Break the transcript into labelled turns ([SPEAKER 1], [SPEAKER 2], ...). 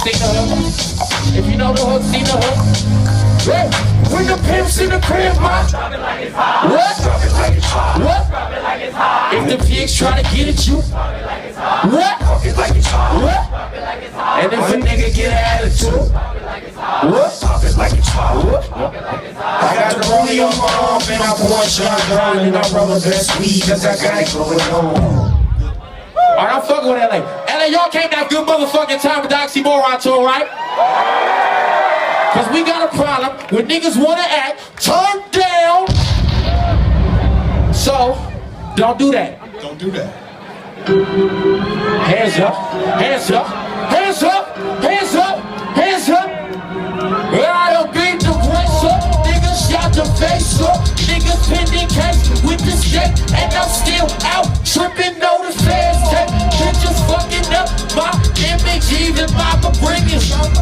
[SPEAKER 1] seen the hook. If you know the hook, seen the hook. Yeah. When the pimp's in the crib, ma. Drop it like it's hot. What? Drop it like it's hot. What? Drop it like it's hot. If the pigs try to get at you. Drop it like it's hot. What? Drop it like it's hot. What? Drop it like it's hot. And if a nigga get an attitude. Drop it like it's hot. What? Drop it like it's hot. What? Drop it like it's hot. I got the rollie on my arm and I pour Sean down and I roll the best weed cause I got it going on. Alright, I'm fucking with LA. LA, y'all came to have good motherfucking time with the Oxymoron tour, right? Cause we got a problem when niggas wanna act, turn down. So, don't do that.
[SPEAKER 2] Don't do that.
[SPEAKER 1] Hands up, hands up, hands up, hands up, hands up. I don't beat the brakes up, niggas shot the face up. Niggas pending case with the stick, and I'm still out tripping on the fast tape. Bitches fucking up my image, even mama bring it.